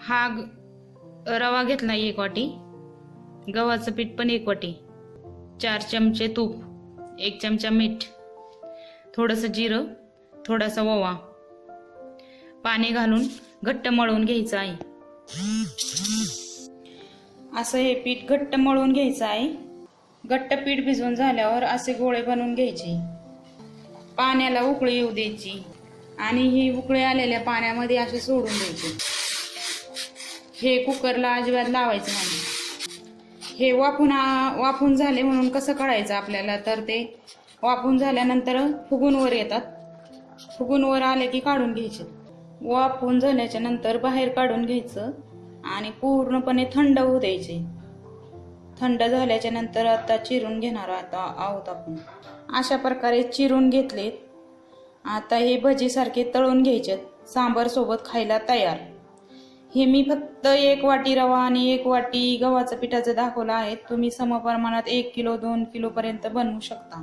हा रवा घेतला 1 वाटी, गव्हाचं पीठ पण 1 वाटी, 4 चमचे तूप, 1 चमचा मीठ, थोडंसं जिरं, थोडासा ओवा, पाणी घालून घट्ट मळून घ्यायचं आहे। असं हे पीठ घट्ट मळून घ्यायचं आहे। घट्ट पीठ भिजवून झाल्यावर असे गोळे बनवून घ्यायचे। पाण्याला उकळी येऊ द्यायची आणि ही उकळी आलेल्या पाण्यामध्ये असे सोडून द्यायचे। हे कुकरला अजिबात लावायचं नाही। हे वाफून झाले म्हणून कसं कळायचं आपल्याला, तर ते वाफून झाल्यानंतर फुगून वर येतात। फुगून वर आले की काढून घ्यायचे। वाफून झाल्याच्या नंतर बाहेर काढून घ्यायचं आणि पूर्णपणे थंड होऊ द्यायचे। थंड झाल्याच्या नंतर आता चिरून घेणार आहोत आपण। अशा प्रकारे चिरून घेतलेत। आता हे भजी सारखे तळून घ्यायचे, सांबार सोबत खायला तयार। हे मी फक्त 1 वाटी रवा आणि 1 वाटी गव्हाचं पिठाचं दाखवलं आहे। तुम्ही समप्रमाणात 1 किलो 2 किलो पर्यंत बनवू शकता।